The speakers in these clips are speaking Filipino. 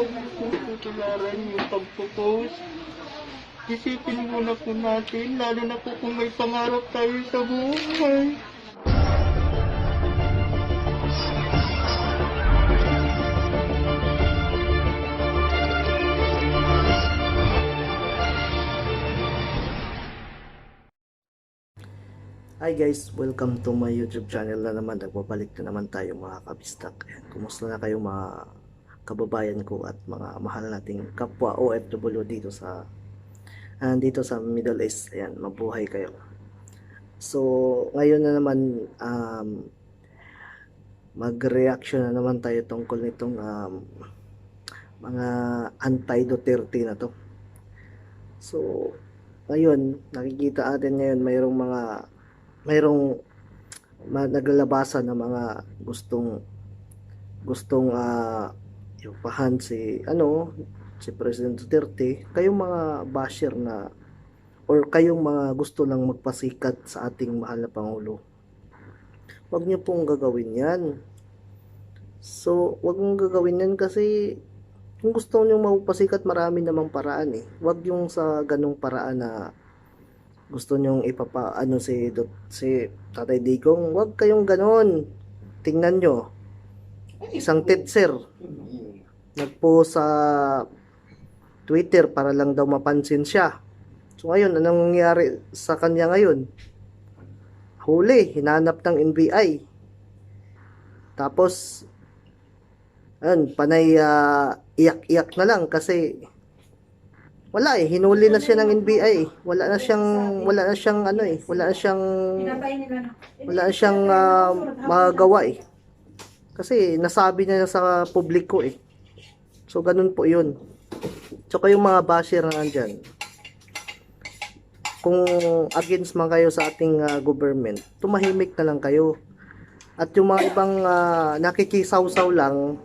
Huwag niyo po tutularan yung pagpo-post. Isipin muna po natin, lalo na po kung may pangarap tayo sa buhay. Hi guys, welcome to my YouTube channel na naman. Nagbabalik na naman tayo mga kabistak. Kumusta na kayo mga kababayan ko at mga mahal nating kapwa OFW dito sa Middle East. Ayan, mabuhay kayo. So, ngayon na naman mag-reaction na naman tayo tungkol nitong mga anti-Duterte na to. So, ngayon, nakikita natin ngayon mayroong naglalabasan ng mga gustong yupahan si President Duterte. Kayong mga basher na or kayong mga gusto lang magpasikat sa ating mahal na Pangulo, wag niyo pong gagawin yan. So wag mong gagawin yan kasi kung gusto niyo magpasikat, marami namang paraan eh. Wag yung sa ganung paraan na gusto nyong si Tatay Digong. Wag kayong ganon. Tingnan nyo, isang teacher nagpost sa Twitter para lang daw mapansin siya. So ngayon, anong nangyari sa kanya ngayon? Huli, hinanap ng NBI. Tapos panay iyak-iyak na lang kasi wala eh, hinuli na siya ng NBI. Wala na siyang magagawa eh. Kasi nasabi niya sa publiko eh. So ganun po 'yun. So kayong mga basher na nandyan, kung against man kayo sa ating government, tumahimik na lang kayo. At yung mga ibang nakikisaw-saw lang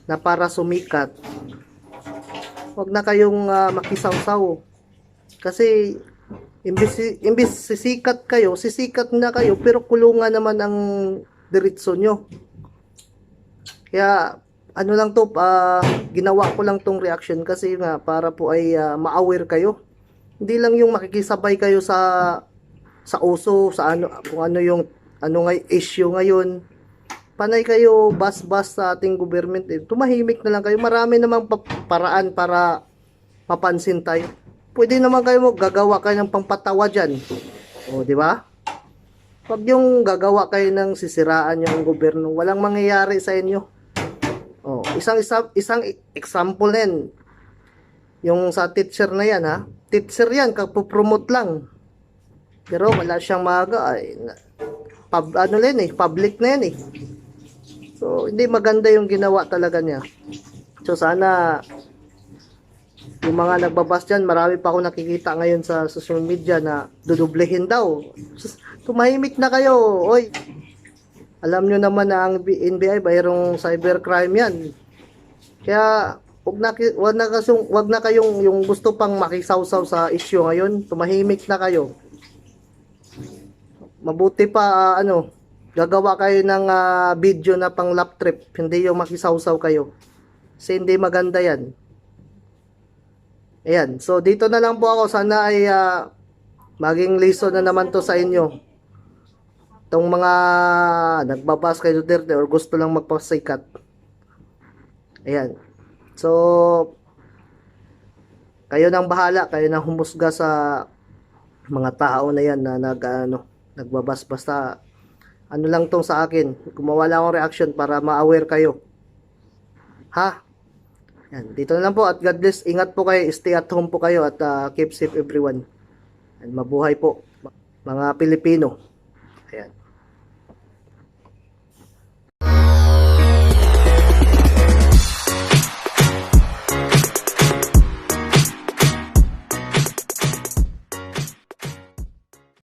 na para sumikat, wag na kayong makisaw-saw. Kasi imbis sisikat na kayo, pero kulungan naman ang diretso nyo. Kaya ano lang to, ginawa ko lang tong reaction kasi nga para po ay ma-aware kayo. Hindi lang yung makikisabay kayo sa uso, sa kung ano yung issue ngayon. Panay kayo bas-bas sa ating government eh. Tumahimik na lang kayo. Marami namang paraan para mapansin tayo. Pwede naman kayo gagawa kayo ng pangpatawa dyan. O, di ba? Pag yung gagawa kayo ng sisiraan yung gobyerno, walang mangyayari sa inyo. O, isang example din. Yung sa teacher na yan, ha? Teacher yan, kapopromote lang. Pero wala siyang public na yan eh. So, hindi maganda yung ginawa talaga niya. So, sana yung mga nagbabas dyan, marami pa ako nakikita ngayon sa social media na dudublehin daw. Tumahimik na kayo. Oy, alam nyo naman na ang NBI, mayroong cybercrime yan. Kaya, wag na kayong yung gusto pang makisawsaw sa issue ngayon. Tumahimik na kayo. Mabuti pa, gagawa kayo ng video na pang lap trip, hindi yung makisawsaw kayo. Kasi hindi maganda yan. Ayan, so dito na lang po ako. Sana ay maging lesson na naman to sa inyo. Itong mga nagbabas kay Duterte or gusto lang magpasikat. Ayan. So, kayo nang bahala, kayo nang humusga sa mga tao na yan na nagbabas. Basta ano lang tong sa akin, gumawa lang akong reaction para ma-aware kayo. Ha? Yan, dito na lang po at God bless. Ingat po kayo, stay at home po kayo at keep safe everyone. And mabuhay po mga Pilipino. Ayan.